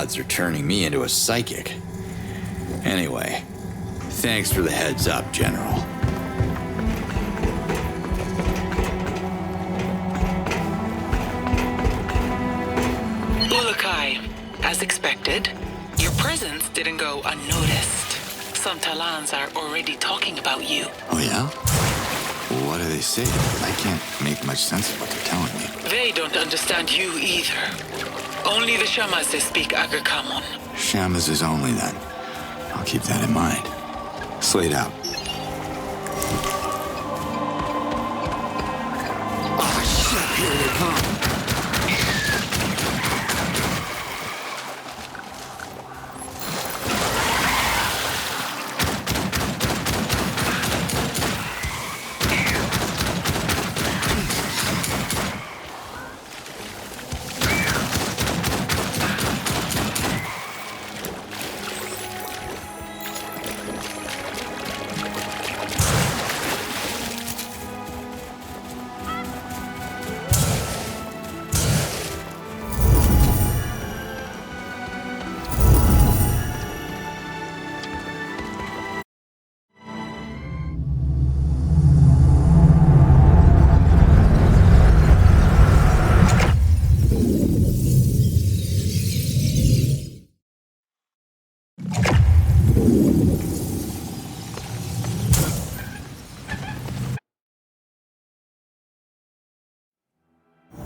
odds are turning me into a psychic. Anyway, thanks for the heads up, General. Ulukai, as expected, your presence didn't go unnoticed. Some Talans are already talking about you. Oh yeah? What do they say? I can't make much sense of what they're telling me. They don't understand you either. Only the Shamas speak Agakamon. Shamas is only then. I'll keep that in mind. Slade out. Oh shit, here they come.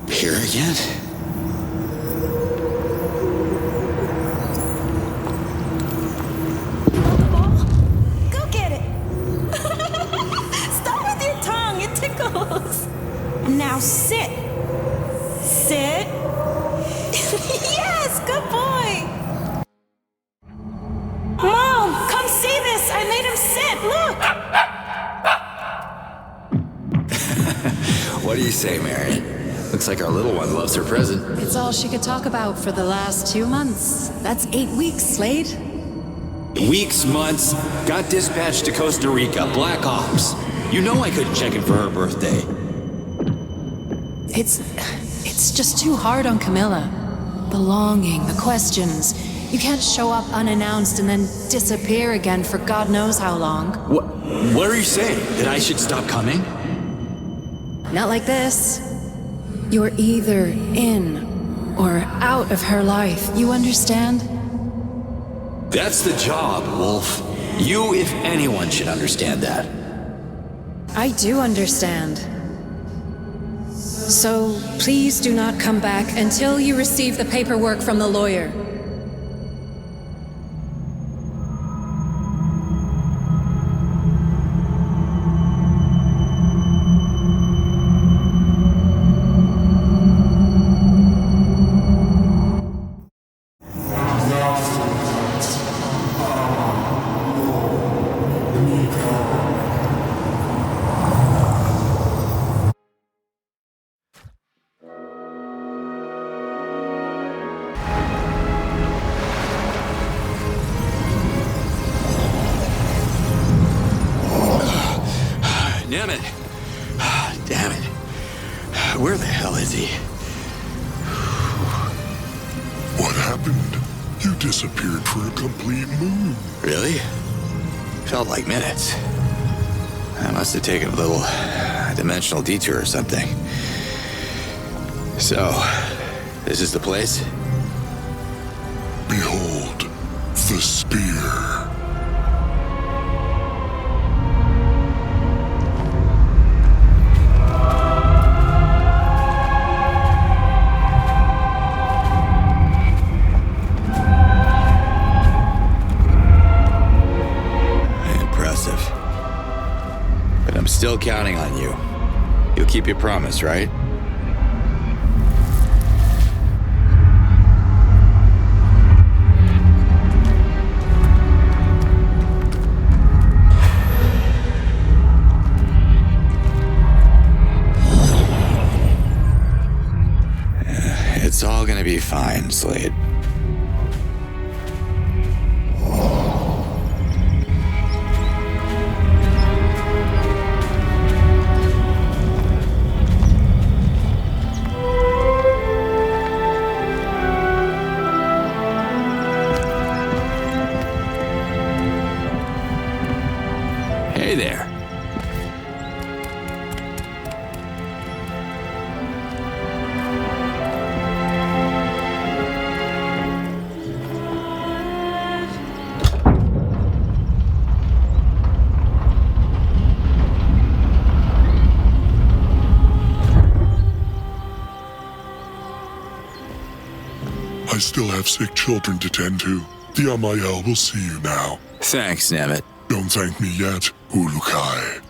Here again? Go get it! Stop with your tongue, it tickles! Now sit! Sit! Yes, good boy! Mom, come see this! I made him sit, look! What do you say, Marion? Looks like our little one loves her present. It's all she could talk about for the last 2 months. That's 8 weeks, Slade. Weeks, months, got dispatched to Costa Rica, Black Ops. You know I couldn't check in for her birthday. It's just too hard on Camilla. The longing, the questions. You can't show up unannounced and then disappear again for God knows how long. What are you saying? That I should stop coming? Not like this. You're either in or out of her life. You understand? That's the job, Wolf. You, if anyone, should understand that. I do understand. So please do not come back until you receive the paperwork from the lawyer. Damn it. Where the hell is he? What happened? You disappeared for a complete moon. Really? Felt like minutes. I must have taken a little dimensional detour or something. So, this is the place? Behold, the spear. I'm still counting on you. You'll keep your promise, right? It's all gonna be fine, Slade. still have sick children to tend to. The Amael will see you now. Thanks, Nemeth. Don't thank me yet, Ulukai.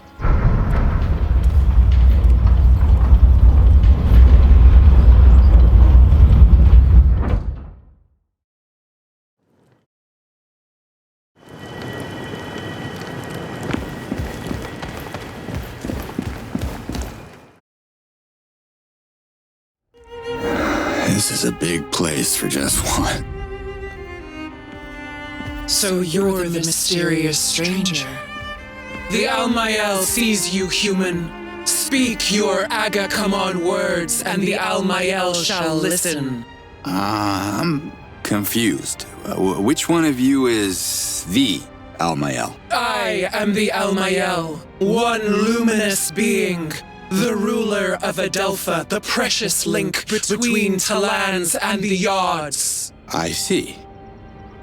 This is a big place for just one. So you're the mysterious stranger. The Almael sees you, human. Speak your Aga-come-on words, and the Almael shall listen. I'm confused. Which one of you is the Almael? I am the Almael, one luminous being. The ruler of Adelpha, the precious link between Talans and the Yods. I see.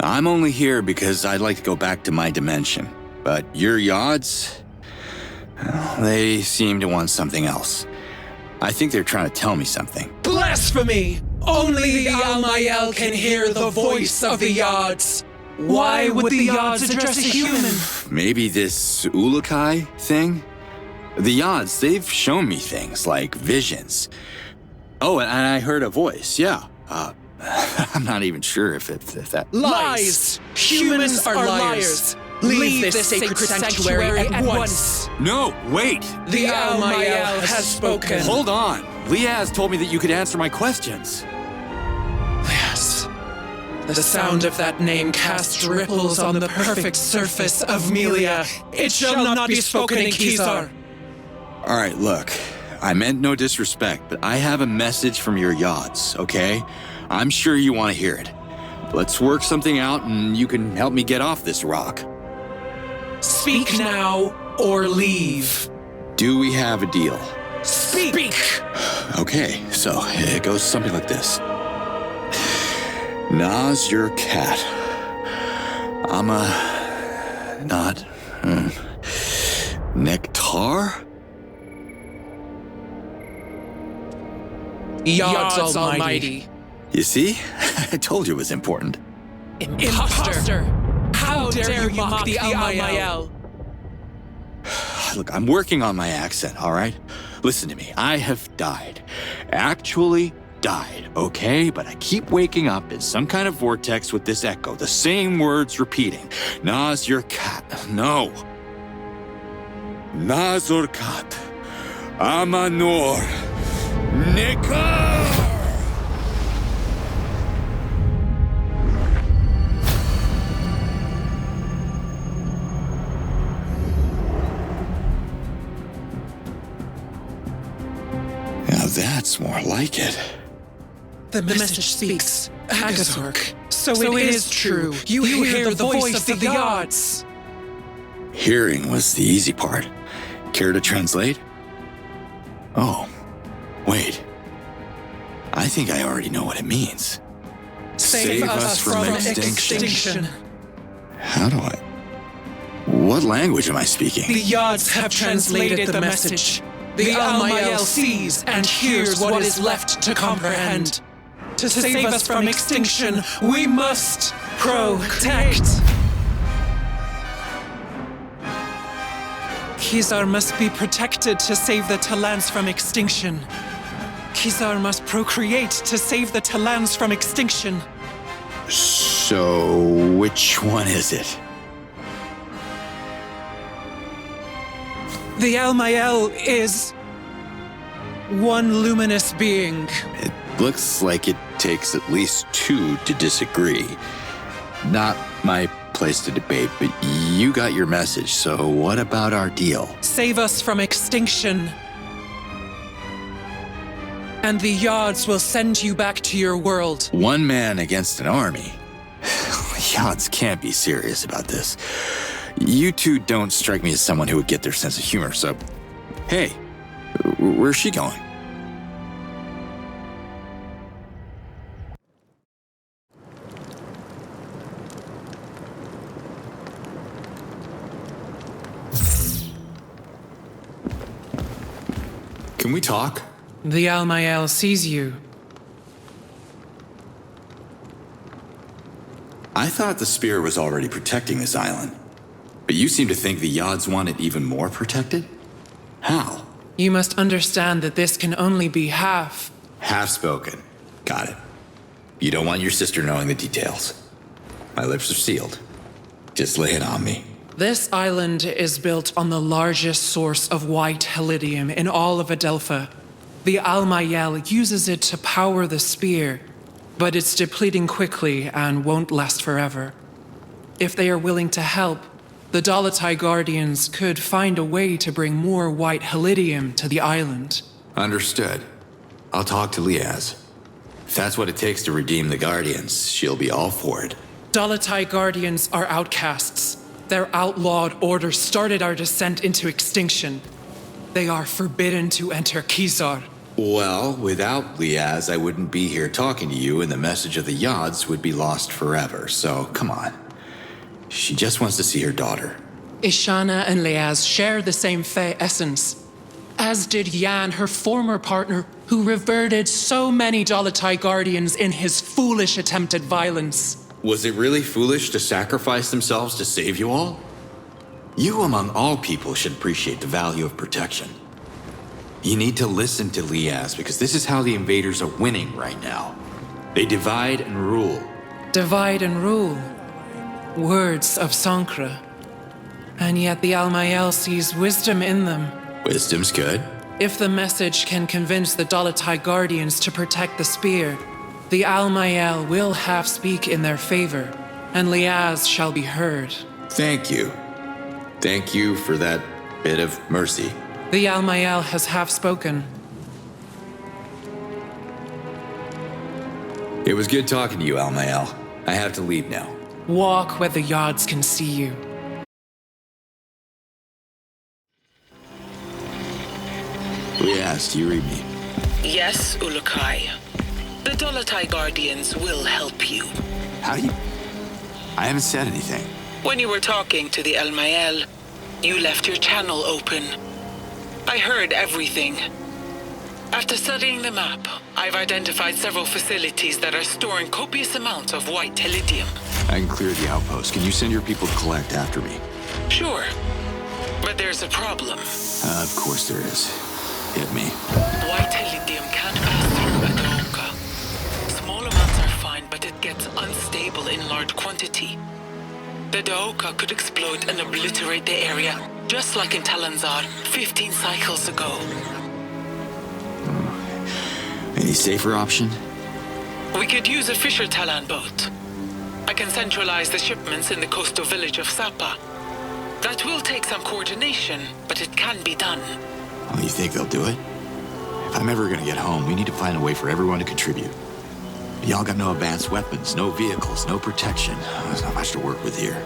I'm only here because I'd like to go back to my dimension. But your Yods? Well, they seem to want something else. I think they're trying to tell me something. Blasphemy! Only the Almael can hear the voice of the Yods. Why would the Yods address a human? Maybe this Ulukai thing? The Yods, they've shown me things like visions. Oh, and I heard a voice, yeah. I'm not even sure if that... Lies! Humans are liars! Leave this sacred sanctuary at once! No, wait! The Almael has spoken. Hold on! Liaz told me that you could answer my questions. Liaz. The sound of that name casts ripples on the perfect surface of Melia. It shall not be spoken in Kizar. All right, look. I meant no disrespect, but I have a message from your Yods, okay? I'm sure you want to hear it. Let's work something out and you can help me get off this rock. Speak now or leave. Do we have a deal? Speak! Okay, so it goes something like this. Na's your cat. I'm a... not... Nectar? Yods Almighty. You see? I told you it was important. Imposter! How dare you mock the Almael? Look, I'm working on my accent, all right? Listen to me. I have died. Actually died, okay? But I keep waking up in some kind of vortex with this echo, the same words repeating. Na's your cat. No. Nazor kat. Amanor. Nika! Now that's more like it. The message speaks. Agazork. So it is true. You hear the voice of the Yods. Hearing was the easy part. Care to translate? Oh, wait. I think I already know what it means. Save us from extinction. How do I... What language am I speaking? The Yods have translated the message. The Almael sees and hears what is left to comprehend. To save us from extinction, we must protect. Kizar must be protected to save the Talans from extinction. Kizar must procreate to save the Talans from extinction. So, which one is it? The Almael is one luminous being. It looks like it takes at least two to disagree. Not my place to debate, but you got your message, so what about our deal? Save us from extinction. And the Yods will send you back to your world. One man against an army? Yods can't be serious about this. You two don't strike me as someone who would get their sense of humor, so... Hey, where's she going? Can we talk? The Almael sees you. I thought the Spear was already protecting this island. But you seem to think the Yods want it even more protected? How? You must understand that this can only be half. Half spoken. Got it. You don't want your sister knowing the details. My lips are sealed. Just lay it on me. This island is built on the largest source of white helidium in all of Adelpha. The Almayel uses it to power the Spear, but it's depleting quickly and won't last forever. If they are willing to help, the Dalatai Guardians could find a way to bring more white helidium to the island. Understood. I'll talk to Liaz. If that's what it takes to redeem the Guardians, she'll be all for it. Dalatai Guardians are outcasts. Their outlawed order started our descent into extinction. They are forbidden to enter Kizar. Well, without Liaz, I wouldn't be here talking to you, and the message of the Yods would be lost forever, so come on. She just wants to see her daughter. Ishana and Liaz share the same Fey essence, as did Yan, her former partner, who reverted so many Dalatai Guardians in his foolish attempt at violence. Was it really foolish to sacrifice themselves to save you all? You, among all people, should appreciate the value of protection. You need to listen to Liaz, because this is how the invaders are winning right now. They divide and rule. Divide and rule. Words of Sankra. And yet the Almayel sees wisdom in them. Wisdom's good. If the message can convince the Dalatai Guardians to protect the Spear, the Almayel will half speak in their favor, and Liaz shall be heard. Thank you. Thank you for that bit of mercy. The Almayel has half spoken. It was good talking to you, Almayel. I have to leave now. Walk where the Yods can see you. Liaz, do you read me? Yes, Ulukai. The Dalatai Guardians will help you. How do you... I haven't said anything. When you were talking to the Almayel, you left your channel open. I heard everything. After studying the map, I've identified several facilities that are storing copious amounts of white helidium. I can clear the outpost. Can you send your people to collect after me? Sure. But there's a problem. Of course there is. Hit me. White helidium can't pass through Adelpha. Small amounts are fine, but it gets unstable in large quantity. The Daoka could explode and obliterate the area, just like in Talans 15 cycles ago. Any safer option? We could use a Fisher Talan boat. I can centralize the shipments in the coastal village of Sapa. That will take some coordination, but it can be done. Oh, you think they'll do it? If I'm ever gonna get home, we need to find a way for everyone to contribute. Y'all got no advanced weapons, no vehicles, no protection. There's not much to work with here.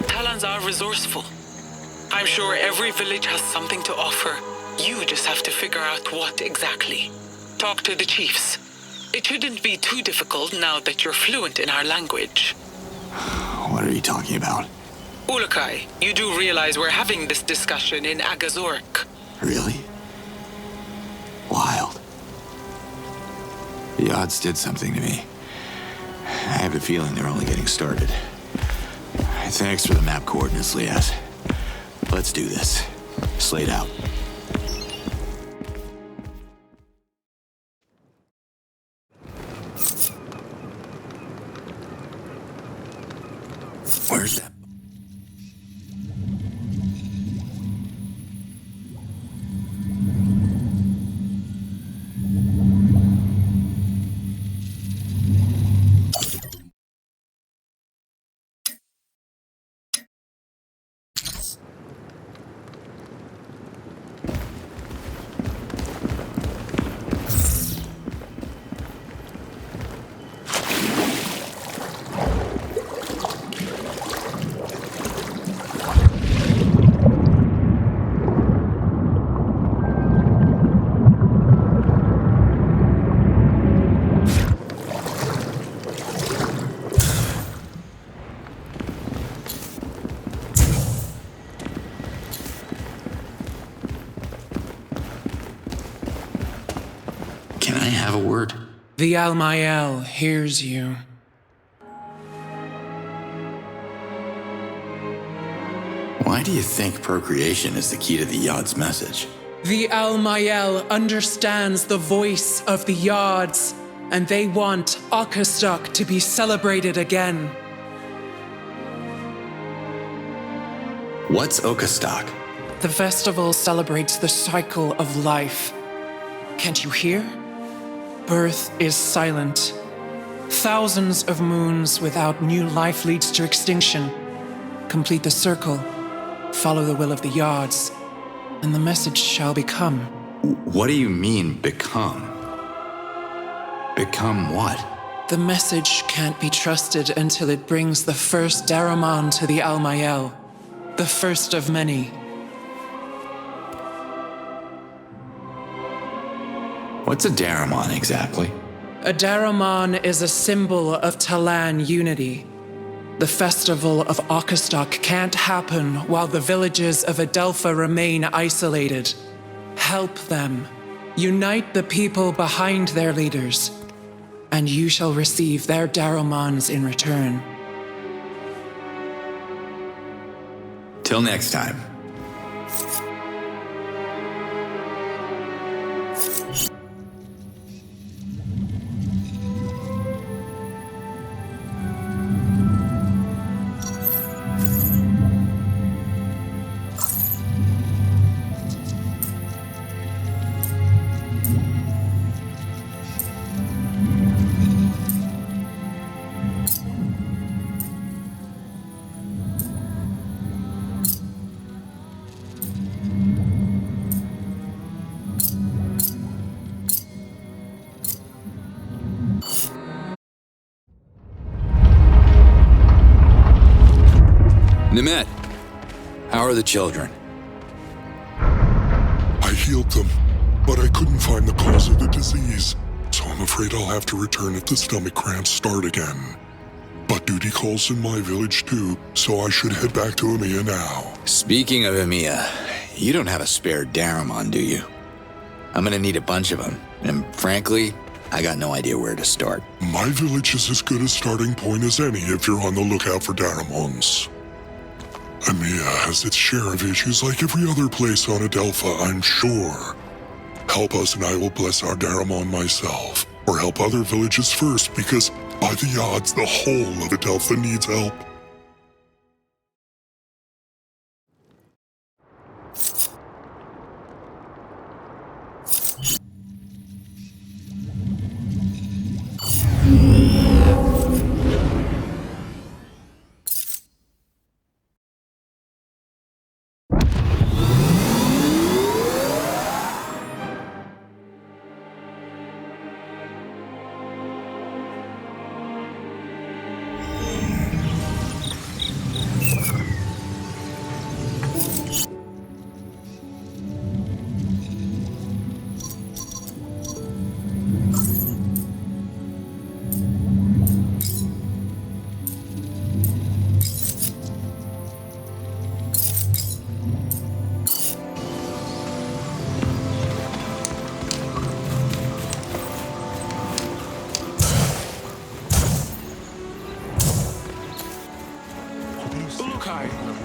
Talans are resourceful. I'm sure every village has something to offer. You just have to figure out what exactly. Talk to the chiefs. It shouldn't be too difficult now that you're fluent in our language. What are you talking about? Ulukai, you do realize we're having this discussion in Agazork. Really? Wild. The odds did something to me. I have a feeling they're only getting started. Thanks for the map coordinates, Liaz. Let's do this. Slade out. Where's that? Can I have a word? The Almayel hears you. Why do you think procreation is the key to the Yods' message? The Almayel understands the voice of the Yods, and they want Outcast to be celebrated again. What's Outcast? The festival celebrates the cycle of life. Can't you hear? Birth is silent. Thousands of moons without new life leads to extinction. Complete the circle, follow the will of the Yods, and the message shall become. What do you mean, become? Become what? The message can't be trusted until it brings the first Daramon to the Almayel, the first of many. What's a Daramon exactly? A Daramon is a symbol of Talan unity. The festival of Outcast can't happen while the villages of Adelpha remain isolated. Help them. Unite the people behind their leaders, and you shall receive their Daramons in return. Till next time. Nemet, how are the children? I healed them, but I couldn't find the cause of the disease, so I'm afraid I'll have to return if the stomach cramps start again. But duty calls in my village too, so I should head back to Emiya now. Speaking of Emiya, you don't have a spare Daramon, do you? I'm gonna need a bunch of them, and frankly, I got no idea where to start. My village is as good a starting point as any if you're on the lookout for Daramons. Emiya has its share of issues like every other place on Adelpha, I'm sure. Help us and I will bless our Daramon myself. Or help other villages first, because by the odds, the whole of Adelpha needs help.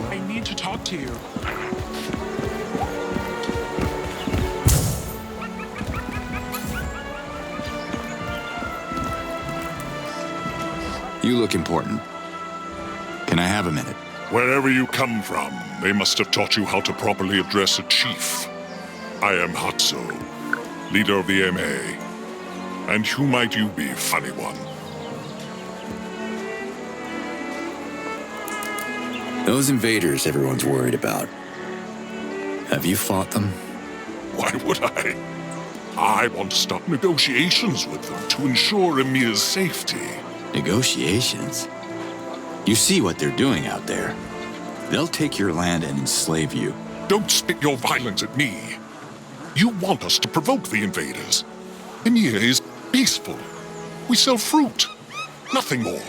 I need to talk to you. You look important. Can I have a minute? Wherever you come from, they must have taught you how to properly address a chief. I am Hatso, leader of the MA. And who might you be, funny one? Those invaders everyone's worried about. Have you fought them? Why would I? I want to start negotiations with them to ensure Emiya's safety. Negotiations? You see what they're doing out there. They'll take your land and enslave you. Don't spit your violence at me. You want us to provoke the invaders. Emiya is peaceful. We sell fruit. Nothing more.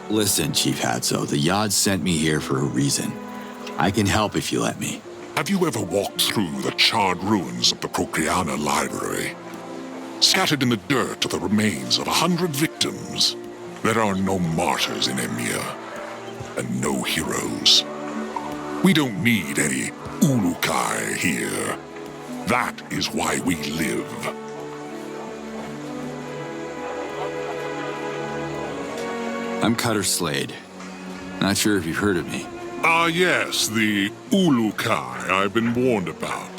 Listen, Chief Hatso, the Yods sent me here for a reason. I can help if you let me. Have you ever walked through the charred ruins of the Procreana Library? Scattered in the dirt are the remains of 100 victims. There are no martyrs in Emiya, and no heroes. We don't need any Ulukai here. That is why we live. I'm Cutter Slade. Not sure if you've heard of me. Ah, yes, the Ulukai I've been warned about.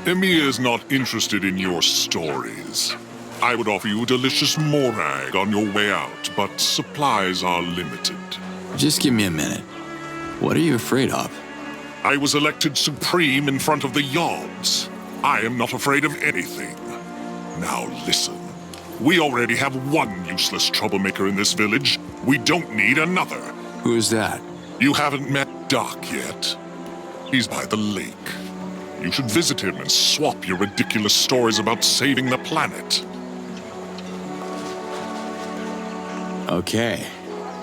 Emiya's not interested in your stories. I would offer you a delicious morag on your way out, but supplies are limited. Just give me a minute. What are you afraid of? I was elected supreme in front of the Yods. I am not afraid of anything. Now listen. We already have one useless troublemaker in this village. We don't need another. Who is that? You haven't met Doc yet. He's by the lake. You should visit him and swap your ridiculous stories about saving the planet. Okay.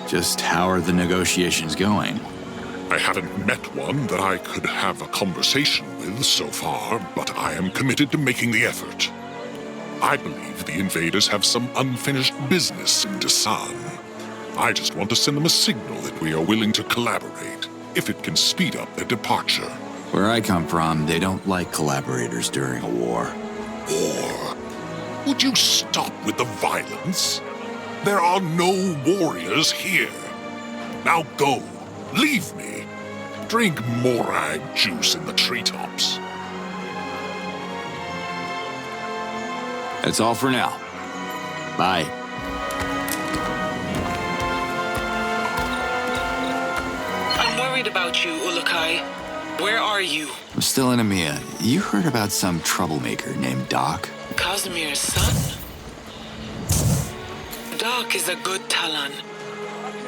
Just how are the negotiations going? I haven't met one that I could have a conversation with so far, but I am committed to making the effort. I believe the invaders have some unfinished business in Dasan. I just want to send them a signal that we are willing to collaborate, if it can speed up their departure. Where I come from, they don't like collaborators during a war. War? Would you stop with the violence? There are no warriors here. Now go. Leave me. Drink morag juice in the treetops. That's all for now. Bye. I'm worried about you, Ulukai. Where are you? I'm still in Emiya. You heard about some troublemaker named Doc? Casimir's son? Doc is a good Talan.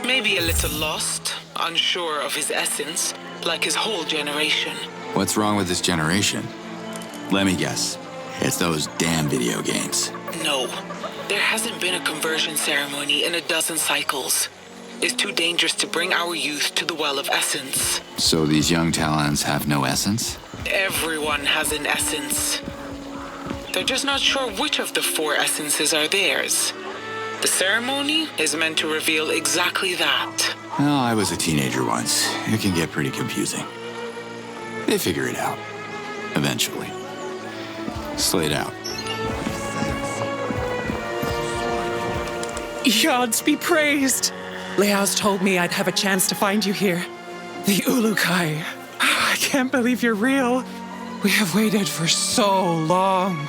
Maybe a little lost, unsure of his essence, like his whole generation. What's wrong with this generation? Let me guess. It's those damn video games. No. There hasn't been a conversion ceremony in a dozen cycles. It's too dangerous to bring our youth to the Well of Essence. So these young Talans have no essence? Everyone has an essence. They're just not sure which of the 4 essences are theirs. The ceremony is meant to reveal exactly that. Well, I was a teenager once. It can get pretty confusing. They figure it out. Eventually. Slade out. Yods be praised! Leo's told me I'd have a chance to find you here. The Ulukai. I can't believe you're real. We have waited for so long.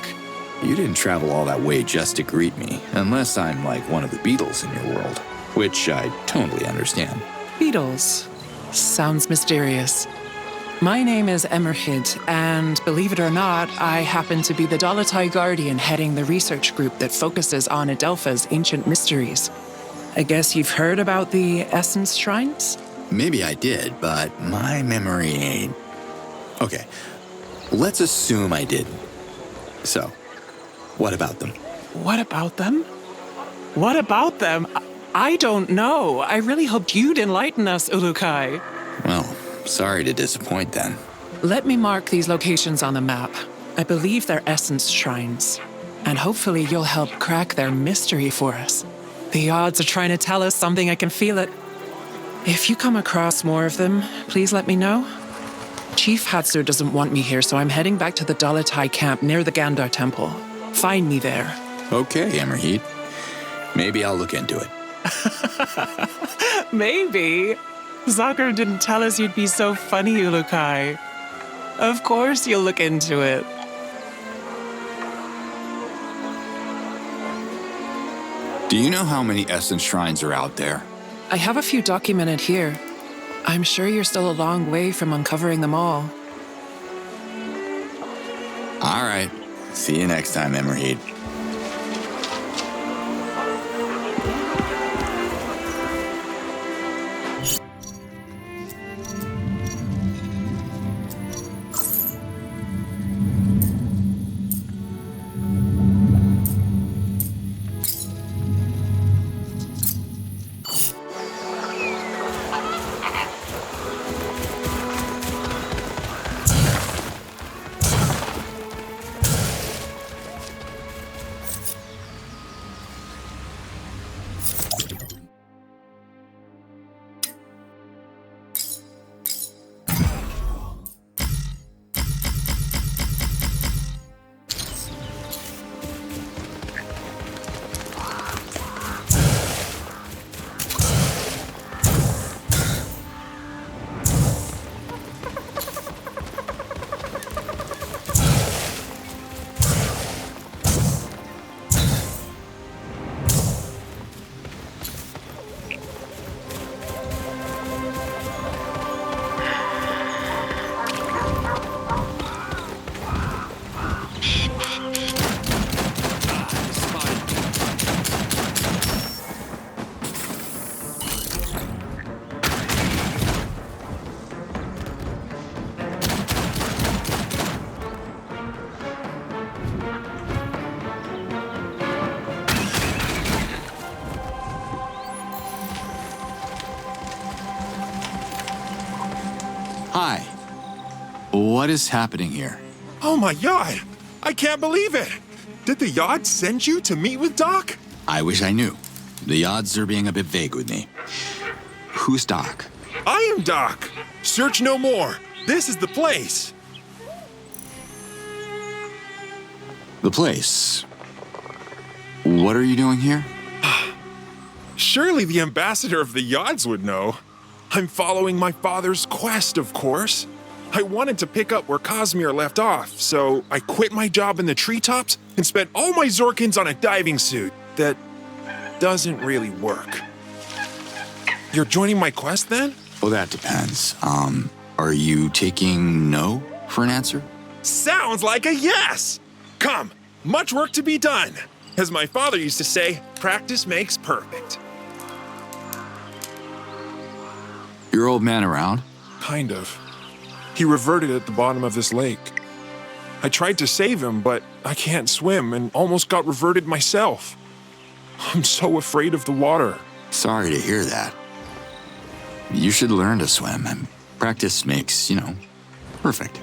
You didn't travel all that way just to greet me, unless I'm like one of the Beatles in your world, which I totally understand. Beatles. Sounds mysterious. My name is Emerhid, and believe it or not, I happen to be the Dalatai Guardian heading the research group that focuses on Adelpha's ancient mysteries. I guess you've heard about the Essence Shrines? Maybe I did, but my memory ain't... Okay, let's assume I didn't. So, what about them? What about them? What about them? I don't know. I really hoped you'd enlighten us, Ulukai. Well, sorry to disappoint then. Let me mark these locations on the map. I believe they're Essence Shrines. And hopefully you'll help crack their mystery for us. The odds are trying to tell us something, I can feel it. If you come across more of them, please let me know. Chief Hatsu doesn't want me here, so I'm heading back to the Dalatai camp near the Gandar Temple. Find me there. Okay, Emerheat. Maybe I'll look into it. Maybe. Zakar didn't tell us you'd be so funny, Ulukai. Of course you'll look into it. Do you know how many Essence Shrines are out there? I have a few documented here. I'm sure you're still a long way from uncovering them all. All right. See you next time, Emerheat. Hi. What is happening here? Oh my god! I can't believe it! Did the Yods send you to meet with Doc? I wish I knew. The odds are being a bit vague with me. Who's Doc? I am Doc! Search no more! This is the place! The place. What are you doing here? Surely the ambassador of the Yods would know. I'm following my father's quest, of course. I wanted to pick up where Cosmere left off, so I quit my job in the treetops and spent all my Zorkins on a diving suit that doesn't really work. You're joining my quest then? Well, that depends. Are you taking no for an answer? Sounds like a yes! Come, much work to be done. As my father used to say, practice makes perfect. Your old man around? Kind of. He reverted at the bottom of this lake. I tried to save him, but I can't swim and almost got reverted myself. I'm so afraid of the water. Sorry to hear that. You should learn to swim, and practice makes, perfect.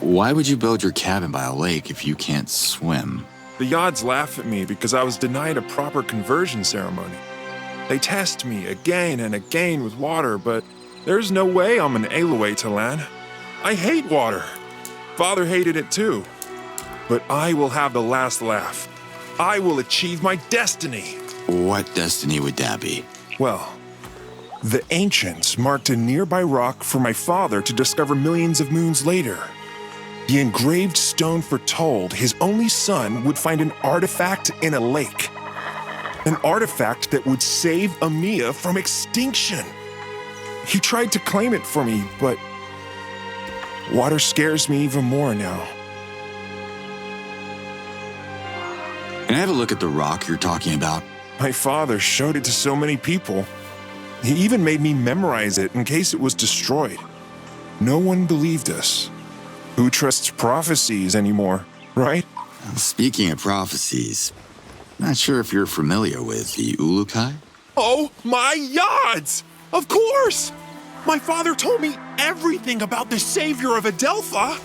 Why would you build your cabin by a lake if you can't swim? The Yods laugh at me because I was denied a proper conversion ceremony. They test me again and again with water, but there's no way I'm an Aloe, Talan. I hate water. Father hated it too. But I will have the last laugh. I will achieve my destiny. What destiny would that be? Well, the ancients marked a nearby rock for my father to discover millions of moons later. The engraved stone foretold his only son would find an artifact in a lake. An artifact that would save Amia from extinction. He tried to claim it for me, but water scares me even more now. Can I have a look at the rock you're talking about? My father showed it to so many people. He even made me memorize it in case it was destroyed. No one believed us. Who trusts prophecies anymore, right? Speaking of prophecies, not sure if you're familiar with the Ulukai? Oh, my Yods! Of course! My father told me everything about the savior of Adelpha.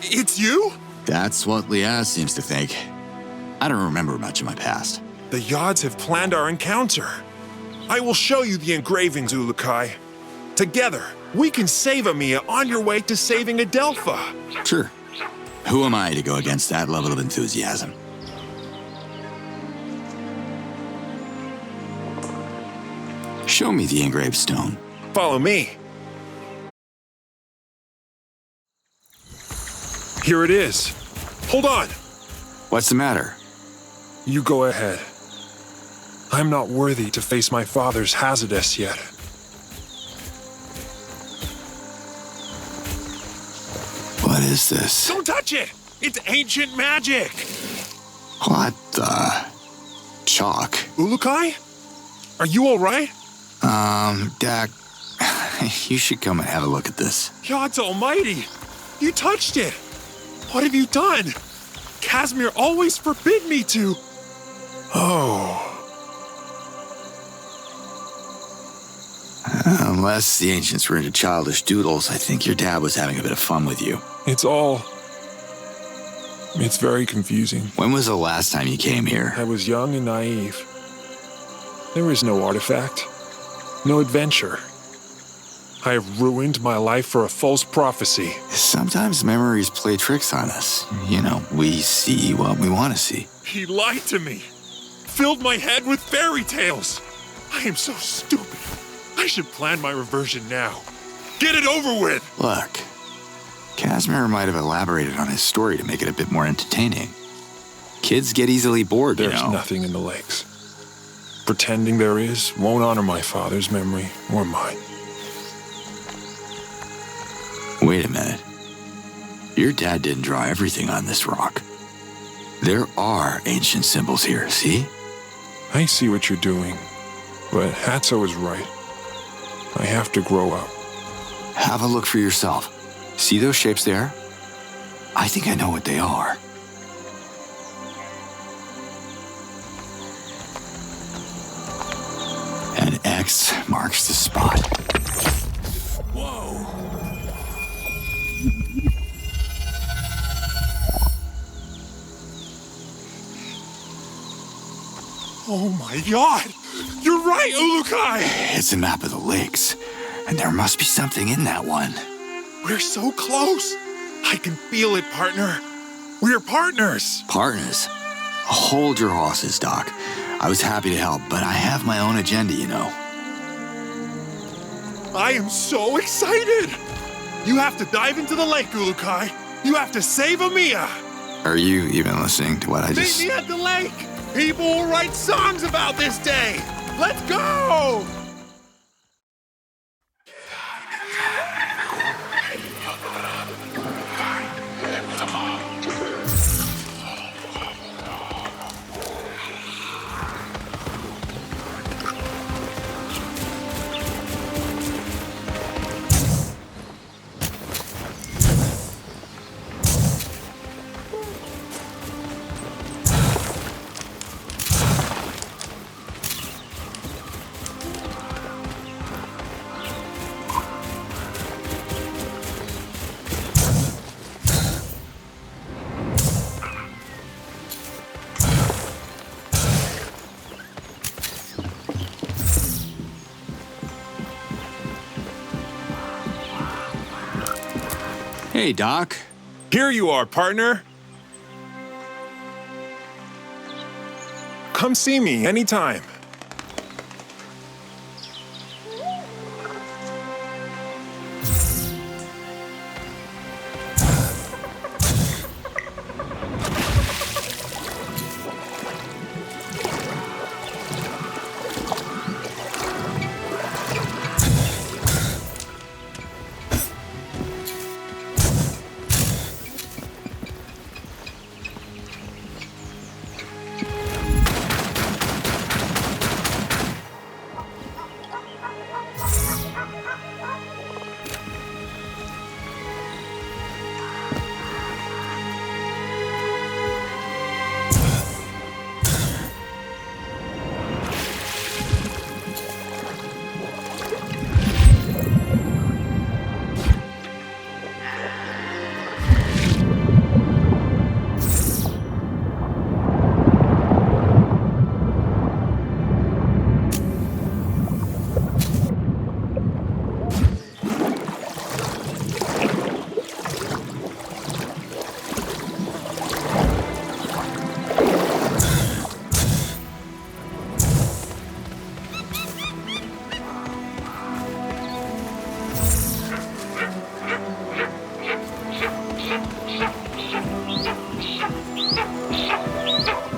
It's you? That's what Liaz seems to think. I don't remember much of my past. The Yods have planned our encounter. I will show you the engravings, Ulukai. Together, we can save Amia on your way to saving Adelpha. Sure. Who am I to go against that level of enthusiasm? Show me the engraved stone. Follow me. Here it is. Hold on. What's the matter? You go ahead. I'm not worthy to face my father's Hazardous yet. What is this? Don't touch it! It's ancient magic! What the? Chalk? Ulukai? Are you alright? Dak, you should come and have a look at this. Yods almighty! You touched it! What have you done? Cosmere always forbid me to... Oh... Unless the ancients were into childish doodles, I think your dad was having a bit of fun with you. It's very confusing. When was the last time you came here? I was young and naive. There is no artifact. No adventure. I have ruined my life for a false prophecy. Sometimes memories play tricks on us. We see what we want to see. He lied to me. Filled my head with fairy tales. I am so stupid. I should plan my reversion now. Get it over with! Look, Cosmere might have elaborated on his story to make it a bit more entertaining. Kids get easily bored, There's nothing in the lakes. Pretending there is won't honor my father's memory or mine. Wait a minute. Your dad didn't draw everything on this rock. There are ancient symbols here, see? I see what you're doing, but Hatso is right. I have to grow up. Have a look for yourself. See those shapes there? I think I know what they are. An X X marks the spot. Whoa! Oh my god! You're right, Ulukai! It's a map of the lakes, and there must be something in that one. We're so close! I can feel it, partner. We're partners! Partners? Hold your horses, Doc. I was happy to help, but I have my own agenda, you know. I am so excited! You have to dive into the lake, Ulukai. You have to save Amiya! Are you even listening to what I just... Meet me at the lake! People will write songs about this day! Let's go! Hey, Doc. Here you are, partner. Come see me anytime.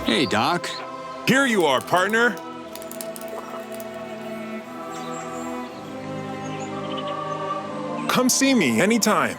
Hey, Doc. Here you are, partner. Come see me anytime.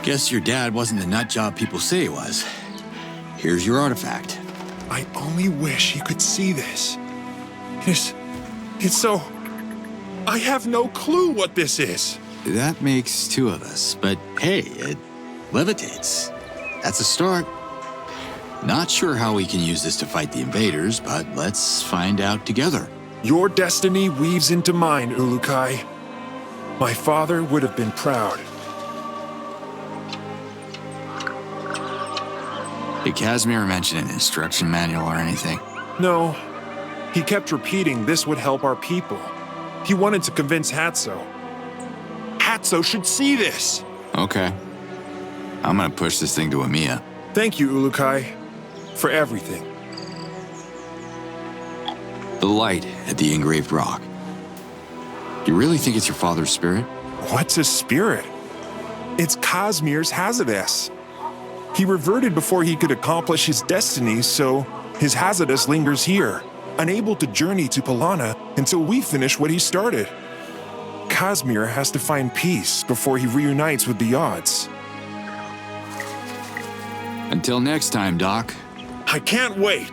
Guess your dad wasn't the nut job people say he was. Here's your artifact. I only wish he could see this. It's so... I have no clue what this is. That makes two of us, but hey, it levitates. That's a start. Not sure how we can use this to fight the invaders, but let's find out together. Your destiny weaves into mine, Ulukai. My father would have been proud. Did Casimir mention an instruction manual or anything? No. He kept repeating this would help our people. He wanted to convince Hatso. Hatso should see this! Okay. I'm gonna push this thing to Amiya. Thank you, Ulukai, for everything. The light at the engraved rock. You really think it's your father's spirit? What's a spirit? It's Casimir's Hazardous. He reverted before he could accomplish his destiny, so his Hazardous lingers here, unable to journey to Palana until we finish what he started. Casimir has to find peace before he reunites with the Yods. Until next time, Doc. I can't wait!